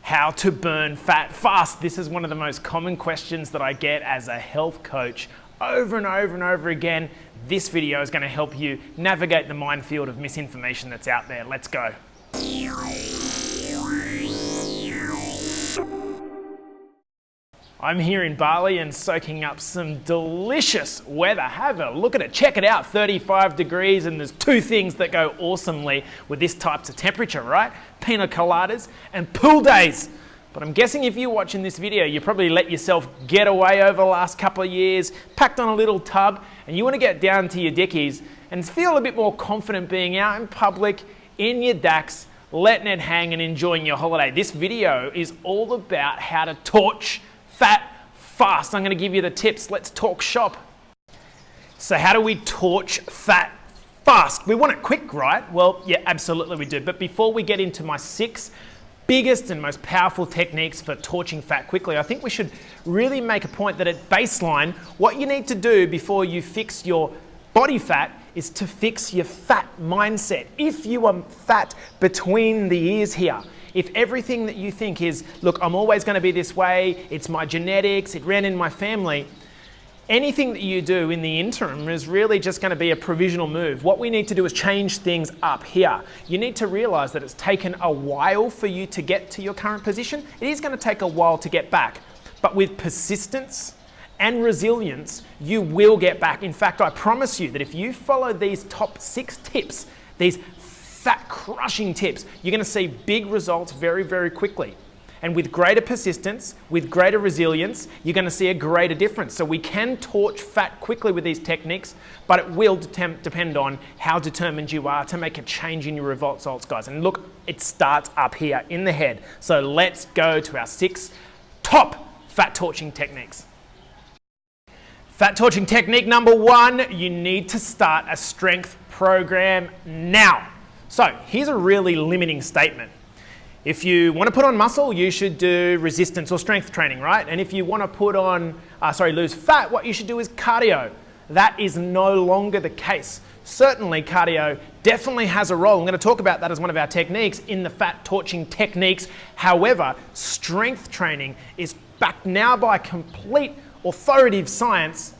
how to burn fat fast. This is one of the most common questions that I get as a health coach over and over and over again. This video is going to help you navigate the minefield of misinformation that's out there. Let's go. I'm here in Bali and soaking up some delicious weather. Have a look at it, check it out, 35 degrees, and there's two things that go awesomely with this types of temperature, right? Pina coladas and pool days. But I'm guessing if you're watching this video, you probably let yourself get away over the last couple of years, packed on a little tub, and you want to get down to your dickies and feel a bit more confident being out in public, in your dacks, letting it hang and enjoying your holiday. This video is all about how to torch fat fast. I'm going to give you the tips. Let's talk shop. So how do we torch fat fast? We want it quick, right? Well, yeah, absolutely we do. But before we get into my 6 biggest and most powerful techniques for torching fat quickly, I think we should really make a point that at baseline, what you need to do before you fix your body fat is to fix your fat mindset. If you are fat between the ears here, if everything that you think is, look, I'm always going to be this way, it's my genetics, it ran in my family, anything that you do in the interim is really just going to be a provisional move. What we need to do is change things up here. You need to realize that it's taken a while for you to get to your current position. It is going to take a while to get back, but with persistence and resilience, you will get back. In fact, I promise you that if you follow these top 6 tips, these fat crushing tips, you're going to see big results very, very quickly. And with greater persistence, with greater resilience, you're going to see a greater difference. So we can torch fat quickly with these techniques, but it will depend on how determined you are to make a change in your results, guys. And look, it starts up here in the head. So let's go to our 6 top fat torching techniques. Fat torching technique number 1, you need to start a strength program now. So here's a really limiting statement. If you want to put on muscle, you should do resistance or strength training, right? And if you want to put on, lose fat, what you should do is cardio. That is no longer the case. Certainly cardio definitely has a role. I'm going to talk about that as one of our techniques in the fat torching techniques. However, strength training is backed now by complete authoritative science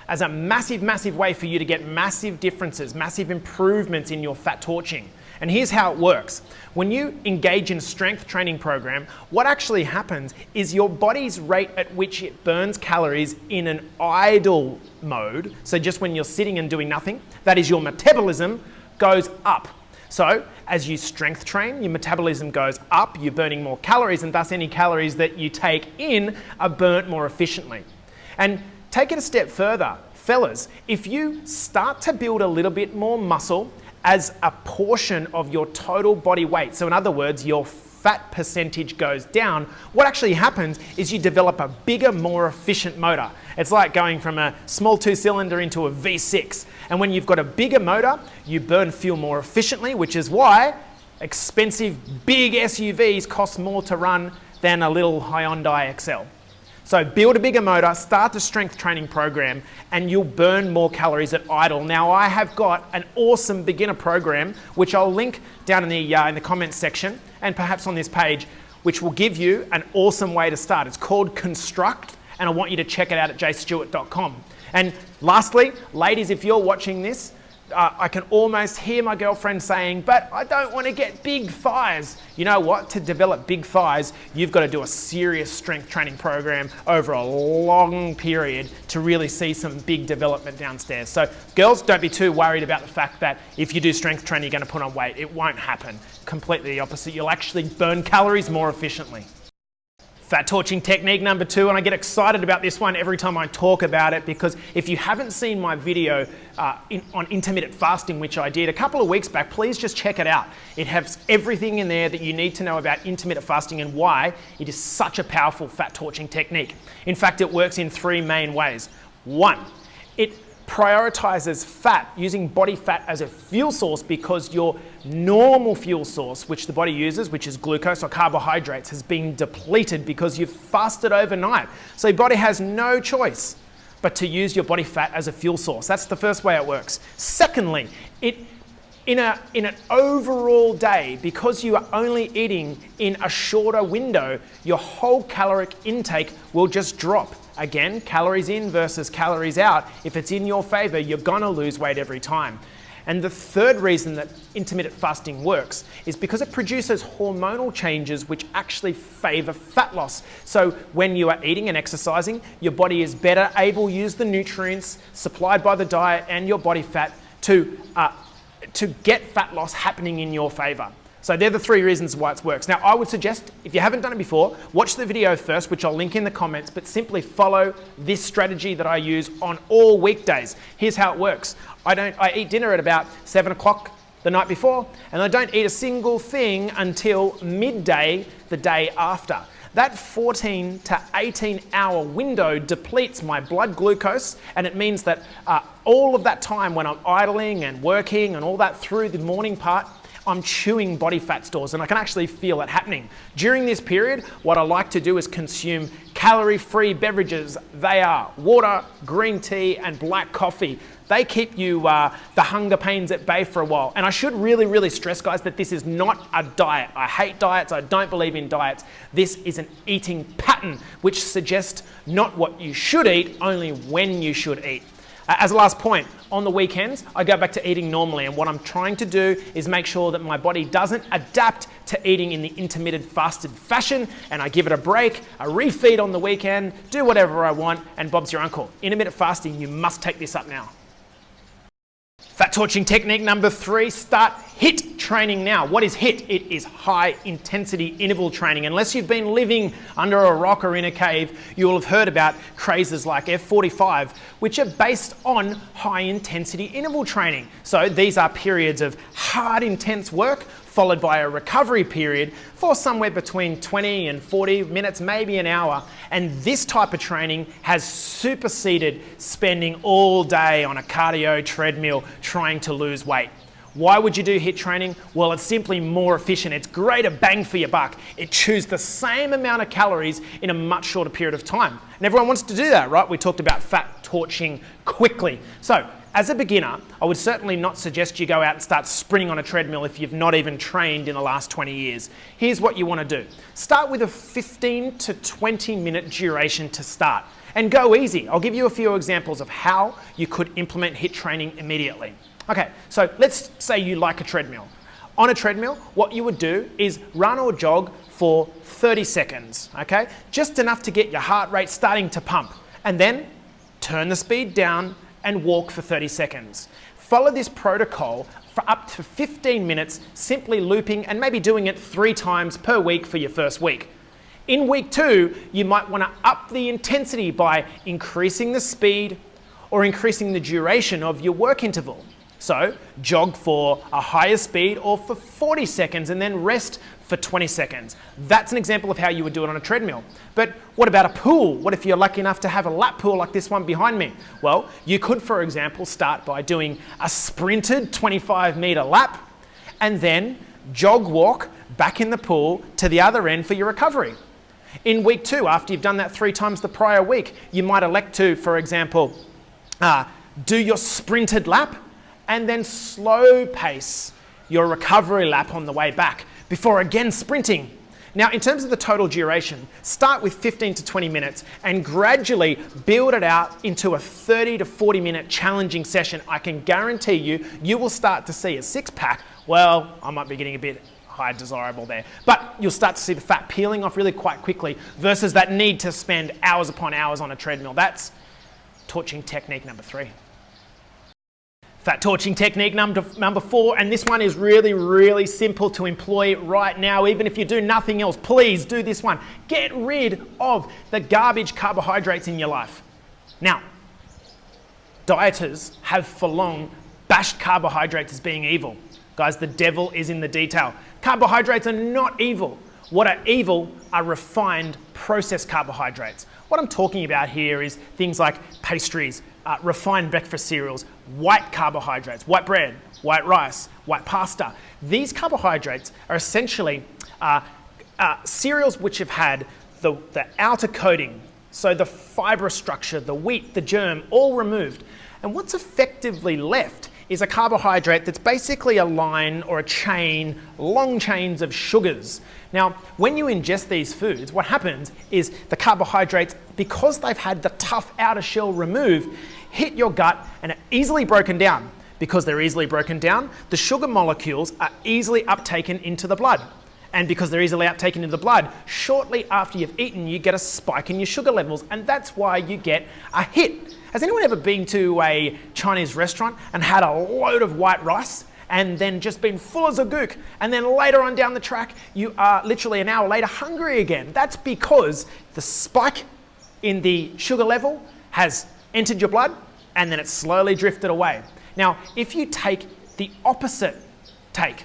as a massive, massive way for you to get massive differences, massive improvements in your fat torching. And here's how it works. When you engage in a strength training program, what actually happens is your body's rate at which it burns calories in an idle mode, so just when you're sitting and doing nothing, that is your metabolism, goes up. So as you strength train, your metabolism goes up, you're burning more calories, and thus any calories that you take in are burnt more efficiently. And take it a step further, fellas, if you start to build a little bit more muscle as a portion of your total body weight, so in other words, your fat percentage goes down, what actually happens is you develop a bigger, more efficient motor. It's like going from a small 2-cylinder into a V6. And when you've got a bigger motor, you burn fuel more efficiently, which is why expensive, big SUVs cost more to run than a little Hyundai Excel. So build a bigger motor, start the strength training program, and you'll burn more calories at idle. Now I have got an awesome beginner program, which I'll link down in the comments section and perhaps on this page, which will give you an awesome way to start. It's called Construct, and I want you to check it out at jasestewart.com. And lastly, ladies, if you're watching this, I can almost hear my girlfriend saying, but I don't want to get big thighs. You know what? To develop big thighs, you've got to do a serious strength training program over a long period to really see some big development downstairs. So girls, don't be too worried about the fact that if you do strength training, you're going to put on weight. It won't happen. Completely the opposite. You'll actually burn calories more efficiently. Fat torching technique number 2, and I get excited about this one every time I talk about it, because if you haven't seen my video on intermittent fasting, which I did a couple of weeks back, please just check it out. It has everything in there that you need to know about intermittent fasting and why it is such a powerful fat torching technique. In fact, it works in 3 main ways. 1, it prioritizes fat, using body fat as a fuel source, because your normal fuel source, which the body uses, which is glucose or carbohydrates, has been depleted because you've fasted overnight. So your body has no choice but to use your body fat as a fuel source. That's the first way it works. Secondly, it in an overall day, because you are only eating in a shorter window, your whole caloric intake will just drop. Again, calories in versus calories out. If it's in your favor, you're gonna lose weight every time. And the third reason that intermittent fasting works is because it produces hormonal changes which actually favor fat loss. So when you are eating and exercising, your body is better able to use the nutrients supplied by the diet and your body fat to get fat loss happening in your favor. So they're the three reasons why it works. Now, I would suggest, if you haven't done it before, watch the video first, which I'll link in the comments, but simply follow this strategy that I use on all weekdays. Here's how it works. I eat dinner at about 7 o'clock the night before, and I don't eat a single thing until midday the day after. That 14 to 18 hour window depletes my blood glucose, and it means that all of that time when I'm idling and working and all that through the morning part, I'm chewing body fat stores, and I can actually feel it happening. During this period, what I like to do is consume calorie-free beverages. They are water, green tea, and black coffee. They keep you the hunger pains at bay for a while. And I should really stress, guys, that this is not a diet. I hate diets. I don't believe in diets. This is an eating pattern, which suggests not what you should eat, only when you should eat. As a last point, on the weekends, I go back to eating normally, and what I'm trying to do is make sure that my body doesn't adapt to eating in the intermittent fasted fashion, and I give it a break, a refeed on the weekend, do whatever I want, and Bob's your uncle. Intermittent fasting, you must take this up now. Fat torching technique number 3, start HIIT training now. What is HIIT? It is high intensity interval training. Unless you've been living under a rock or in a cave, you will have heard about crazes like F45, which are based on high intensity interval training. So these are periods of hard, intense work followed by a recovery period for somewhere between 20 and 40 minutes, maybe an hour. And this type of training has superseded spending all day on a cardio treadmill trying to lose weight. Why would you do HIIT training? Well, it's simply more efficient. It's greater bang for your buck. It chews the same amount of calories in a much shorter period of time. And everyone wants to do that, right? We talked about fat torching quickly. So, as a beginner, I would certainly not suggest you go out and start sprinting on a treadmill if you've not even trained in the last 20 years. Here's what you want to do. Start with a 15 to 20 minute duration to start, and go easy. I'll give you a few examples of how you could implement HIIT training immediately. Okay, so let's say you like a treadmill. On a treadmill, what you would do is run or jog for 30 seconds, okay? Just enough to get your heart rate starting to pump, and then turn the speed down and walk for 30 seconds. Follow this protocol for up to 15 minutes, simply looping and maybe doing it 3 times per week for your first week. In week 2, you might want to up the intensity by increasing the speed or increasing the duration of your work interval. So jog for a higher speed or for 40 seconds and then rest for 20 seconds. That's an example of how you would do it on a treadmill. But what about a pool? What if you're lucky enough to have a lap pool like this one behind me? Well, you could, for example, start by doing a sprinted 25-meter lap and then jog walk back in the pool to the other end for your recovery. In week 2, after you've done that 3 times the prior week, you might elect to, for example, do your sprinted lap and then slow pace your recovery lap on the way back before again sprinting. Now, in terms of the total duration, start with 15 to 20 minutes and gradually build it out into a 30 to 40 minute challenging session. I can guarantee you, you will start to see a 6-pack. Well, I might be getting a bit high desirable there, but you'll start to see the fat peeling off really quite quickly versus that need to spend hours upon hours on a treadmill. That's torching technique number 3. Fat torching technique number 4, and this one is really simple to employ right now. Even if you do nothing else, please do this one. Get rid of the garbage carbohydrates in your life. Now, dieters have for long bashed carbohydrates as being evil. Guys, the devil is in the detail. Carbohydrates are not evil. What are evil are refined, processed carbohydrates. What I'm talking about here is things like pastries, refined breakfast cereals, white carbohydrates, white bread, white rice, white pasta. These carbohydrates are essentially cereals which have had the outer coating, so the fibrous structure, the wheat, the germ, all removed. And what's effectively left is a carbohydrate that's basically a line or a chain, long chains of sugars. Now, when you ingest these foods, what happens is the carbohydrates, because they've had the tough outer shell removed, hit your gut and are easily broken down. Because they're easily broken down, the sugar molecules are easily uptaken into the blood. And because they're easily uptaken into the blood, shortly after you've eaten, you get a spike in your sugar levels, and that's why you get a hit. Has anyone ever been to a Chinese restaurant and had a load of white rice and then just been full as a gook, and then later on down the track, you are literally an hour later hungry again? That's because the spike in the sugar level has entered your blood and then it's slowly drifted away. Now, if you take the opposite take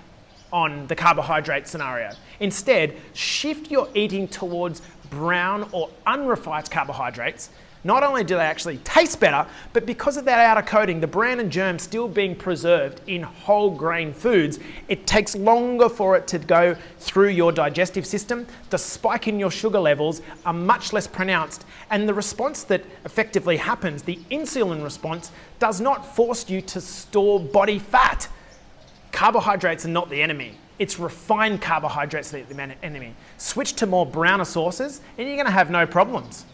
on the carbohydrate scenario, instead shift your eating towards brown or unrefined carbohydrates, not only do they actually taste better, but because of that outer coating, the bran and germ still being preserved in whole grain foods, it takes longer for it to go through your digestive system. The spike in your sugar levels are much less pronounced, and the response that effectively happens, the insulin response, does not force you to store body fat. Carbohydrates are not the enemy. It's refined carbohydrates that are the enemy. Switch to more browner sources and you're going to have no problems.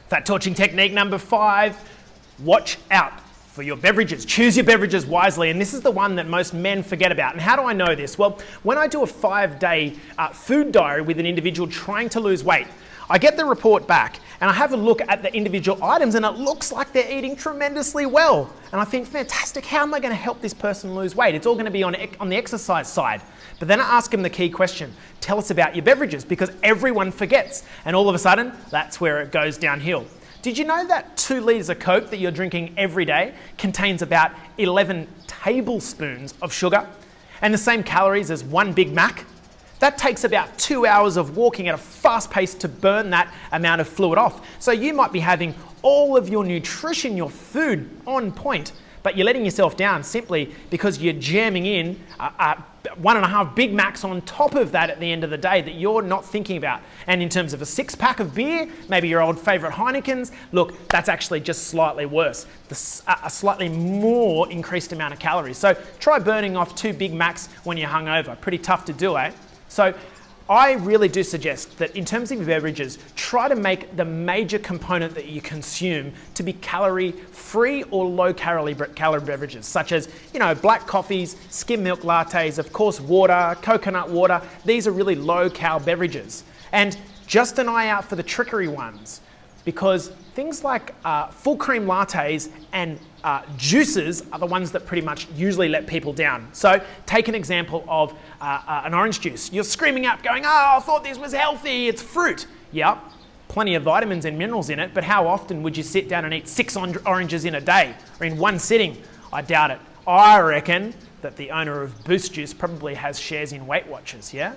Fat torching technique number 5, watch out for your beverages. Choose your beverages wisely, and this is the one that most men forget about. And how do I know this? Well, when I do a 5-day food diary with an individual trying to lose weight, I get the report back and I have a look at the individual items and it looks like they're eating tremendously well. And I think, fantastic, how am I going to help this person lose weight? It's all going to be on the exercise side. But then I ask them the key question, tell us about your beverages, because everyone forgets. And all of a sudden, that's where it goes downhill. Did you know that 2 litres of Coke that you're drinking every day contains about 11 tablespoons of sugar and the same calories as 1 Big Mac? That takes about 2 hours of walking at a fast pace to burn that amount of fluid off. So you might be having all of your nutrition, your food on point, but you're letting yourself down simply because you're jamming in 1.5 Big Macs on top of that at the end of the day that you're not thinking about. And in terms of a 6-pack of beer, maybe your old favourite Heineken's, look, that's actually just slightly worse. A slightly more increased amount of calories. So try burning off 2 Big Macs when you're hungover. Pretty tough to do, eh? So I really do suggest that in terms of your beverages, try to make the major component that you consume to be calorie-free or low-calorie beverages, such as, black coffees, skim milk lattes, of course, water, coconut water. These are really low-cal beverages. And just an eye out for the trickery ones, because things like full cream lattes and juices are the ones that pretty much usually let people down. So take an example of an orange juice. You're screaming out going, oh, I thought this was healthy, it's fruit. Yep, plenty of vitamins and minerals in it, but how often would you sit down and eat 6 oranges in a day or in one sitting? I doubt it. I reckon that the owner of Boost Juice probably has shares in Weight Watchers, yeah?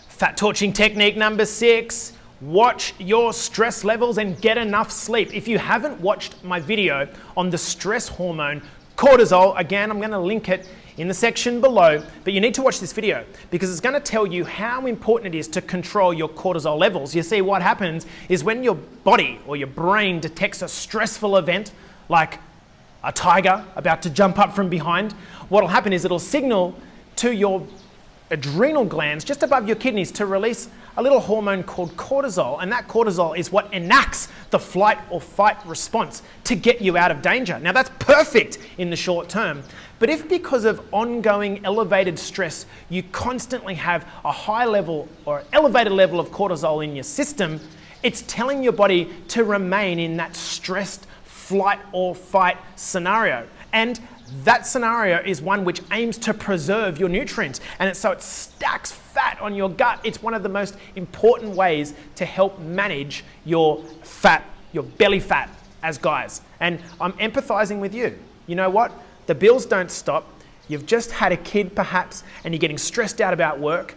Fat torching technique number 6. Watch your stress levels and get enough sleep. If you haven't watched my video on the stress hormone cortisol, again, I'm going to link it in the section below, but you need to watch this video because it's going to tell you how important it is to control your cortisol levels. You see, what happens is when your body or your brain detects a stressful event, like a tiger about to jump up from behind, what will happen is it'll signal to your adrenal glands just above your kidneys to release a little hormone called cortisol, and that cortisol is what enacts the flight or fight response to get you out of danger. Now that's perfect in the short term, but if because of ongoing elevated stress you constantly have a high level or elevated level of cortisol in your system, it's telling your body to remain in that stressed flight or fight scenario. And that scenario is one which aims to preserve your nutrients, and so it stacks fat on your gut. It's one of the most important ways to help manage your fat, your belly fat as guys. And I'm empathizing with you. You know what? The bills don't stop. You've just had a kid perhaps, and you're getting stressed out about work.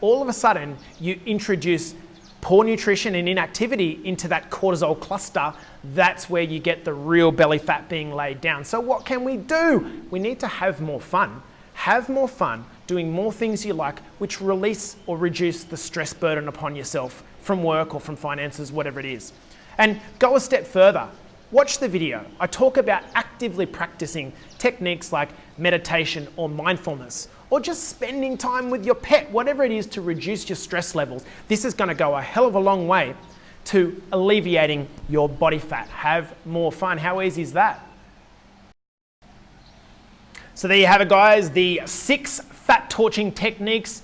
All of a sudden, you introduce poor nutrition and inactivity into that cortisol cluster. That's where you get the real belly fat being laid down. So what can we do? We need to have more fun. Have more fun doing more things you like, which release or reduce the stress burden upon yourself from work or from finances, whatever it is. And go a step further. watch the video. I talk about actively practicing techniques like meditation or mindfulness, or just spending time with your pet, whatever it is to reduce your stress levels. This is going to go a hell of a long way to alleviating your body fat. Have more fun. How easy is that? So there you have it, guys, the 6 fat torching techniques.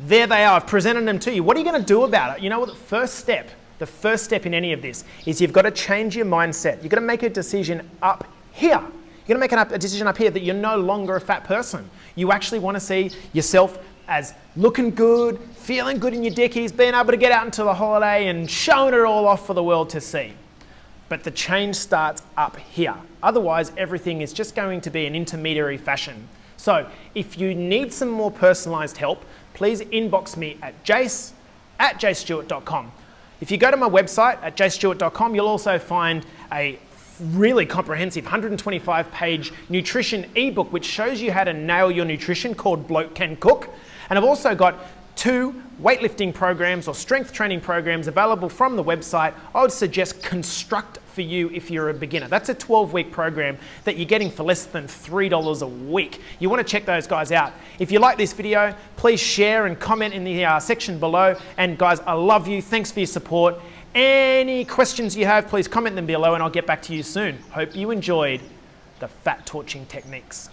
There they are. I've presented them to you. What are you going to do about it? You know what? The first step in any of this is you've got to change your mindset. You've got to make a decision up here. You're going to make a decision up here that you're no longer a fat person. You actually want to see yourself as looking good, feeling good in your dickies, being able to get out into the holiday and showing it all off for the world to see. But the change starts up here. Otherwise, everything is just going to be an intermediary fashion. So if you need some more personalized help, please inbox me at jase@jasestewart.com. If you go to my website at jasestewart.com, you'll also find a really comprehensive 125-page nutrition ebook which shows you how to nail your nutrition, called Bloke Can Cook. And I've also got 2 weightlifting programs or strength training programs available from the website. I would suggest Construct for you if you're a beginner. That's a 12-week program that you're getting for less than $3 a week. You want to check those guys out. If you like this video, please share and comment in the section below. And guys, I love you. Thanks for your support. Any questions you have, please comment them below and I'll get back to you soon. Hope you enjoyed the fat torching techniques.